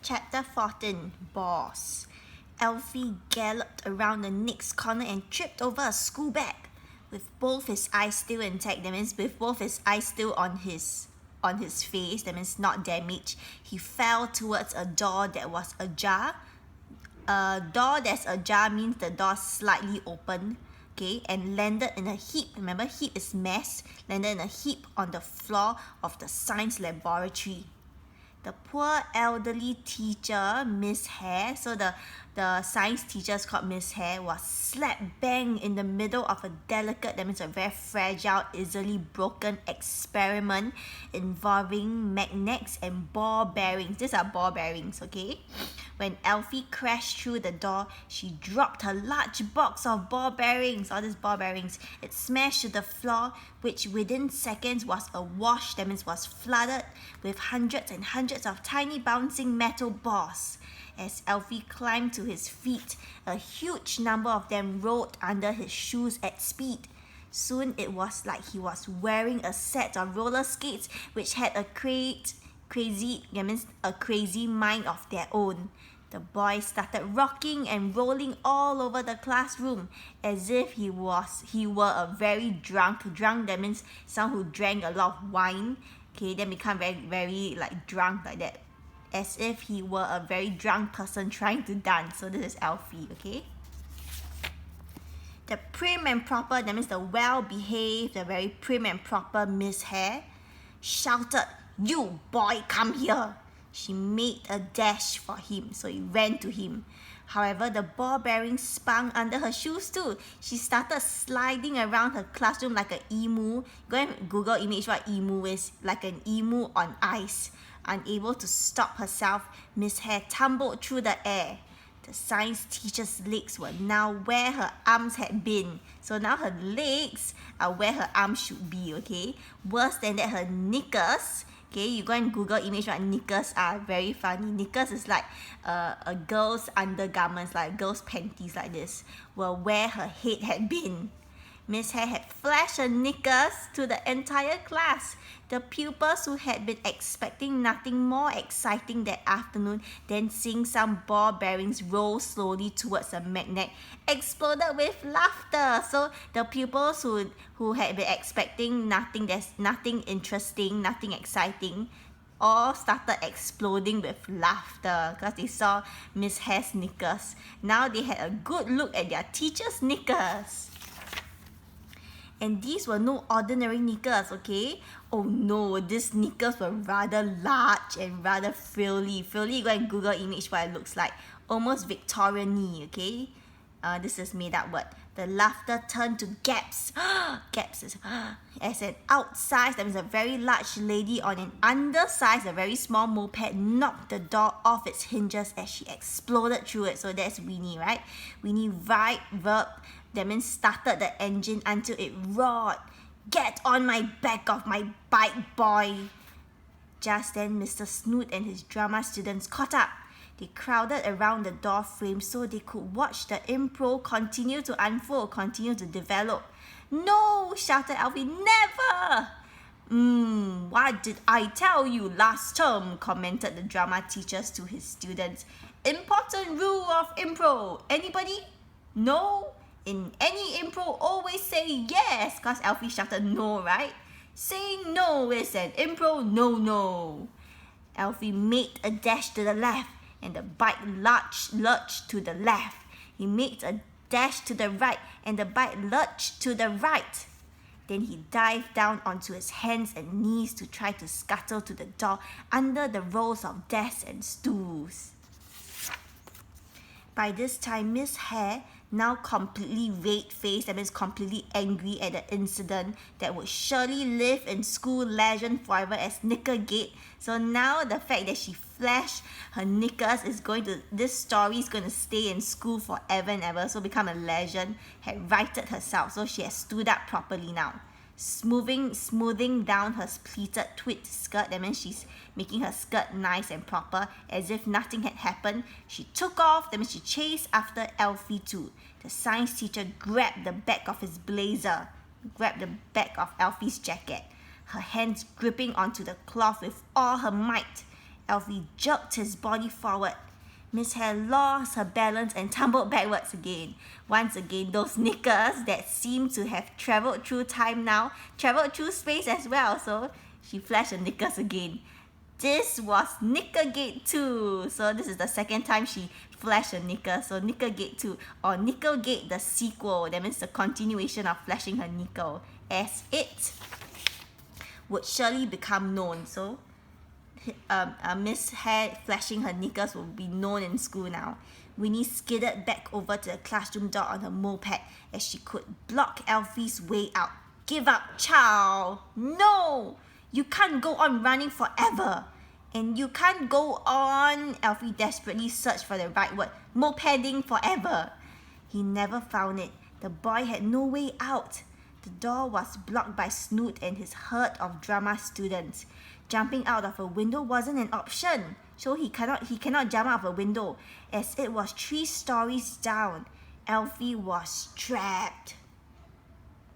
Chapter 14, Boss. Elfie galloped around the next corner and tripped over a school bag. With both his eyes still intact, that means with both his eyes still on his face, that means not damaged, he fell towards a door that was ajar. A door that's ajar means the door slightly open, okay, and landed in a heap. Remember, heap is mess. Landed in a heap on the floor of the science laboratory. The poor elderly teacher, Miss Hare, so the science teacher is called Miss Hare, was slap bang in the middle of a delicate, that means a very fragile, easily broken experiment involving magnets and ball bearings. These are ball bearings, okay? When Elfie crashed through the door, she dropped a large box of ball bearings, all these ball bearings. It smashed to the floor, which within seconds was awash, that means was flooded with hundreds and hundreds of tiny bouncing metal balls. As Elfie climbed to his feet, a huge number of them rolled under his shoes at speed. Soon it was like he was wearing a set of roller skates which had a crazy mind of their own. The boy started rocking and rolling all over the classroom as if he were a very drunk. Drunk, that means someone who drank a lot of wine, okay, then become very like drunk like that. As if he were a very drunk person trying to dance. So this is Elfie, okay? The prim and proper, that means the well-behaved, the very prim and proper Miss Hare shouted, "You boy, come here!" She made a dash for him, so he ran to him. However, the ball bearing spun under her shoes too. She started sliding around her classroom like an emu. Go and Google image what emu is, like an emu on ice. Unable to stop herself, Miss Hare tumbled through the air. The science teacher's legs were now where her arms had been. So now her legs are where her arms should be, okay? Worse than that, her knickers, okay, you go and Google image what knickers are, very funny. Knickers is like a girl's undergarments, like girl's panties like this, were where her head had been. Miss Hare had flashed her knickers to the entire class. The pupils who had been expecting nothing more exciting that afternoon than seeing some ball bearings roll slowly towards a magnet exploded with laughter. So the pupils who had been expecting nothing interesting, nothing exciting, all started exploding with laughter because they saw Miss Hare's knickers. Now they had a good look at their teacher's knickers. And these were no ordinary knickers, okay? Oh no, these knickers were rather large and rather frilly. Frilly, go and Google image what it looks like. Almost Victorian-y, okay? This is made up word. The laughter turned to gaps. Gaps is as an outsized, that means a very large lady on an undersized, a very small moped knocked the door off its hinges as she exploded through it. So that's Winnie, right? Winnie verb, that means started the engine until it roared. "Get on my back of my bike, boy!" Just then, Mr. Snoot and his drama students caught up. They crowded around the door frame so they could watch the improv continue to unfold, continue to develop. "No!" shouted Elfie. "Never!" What did I tell you last term?" commented the drama teachers to his students. "Important rule of improv. Anybody? No? In any improv, always say yes," because Elfie shouted no, right? "Saying no is an improv no-no." Elfie made a dash to the left, and the bike lurched to the left. He made a dash to the right, and the bike lurched to the right. Then he dived down onto his hands and knees to try to scuttle to the door under the rows of desks and stools. By this time, Miss Hare, now completely red-faced, that means completely angry at the incident that would surely live in school legend forever as Knickergate. So now the fact that she flashed her knickers this story is going to stay in school forever and ever, so become a legend, had righted herself. So she has stood up properly now. Smoothing down her pleated tweed skirt, that means she's making her skirt nice and proper, as if nothing had happened. She took off, that means she chased after Elfie too. The science teacher grabbed the back of his blazer, grabbed the back of Elfie's jacket, her hands gripping onto the cloth with all her might. Alfie jerked his body forward. Miss Hare lost her balance and tumbled backwards again. Once again, those knickers that seemed to have travelled through time now travelled through space as well. So she flashed her knickers again. This was Knickergate 2. So this is the second time she flashed her knickers. So Knickergate 2 or Nickelgate the sequel. That means the continuation of flashing her nickel, as it would surely become known. So Miss Hare flashing her knickers will be known in school now. Winnie skidded back over to the classroom door on her moped as she could block Alfie's way out. Give up, child! No! You can't go on running forever. And you can't go on, Alfie desperately searched for the right word, mopeding forever. He never found it. The boy had no way out. The door was blocked by Snoot and his herd of drama students. Jumping out of a window wasn't an option, so he cannot jump out of a window, as it was 3 stories down. Alfie was trapped.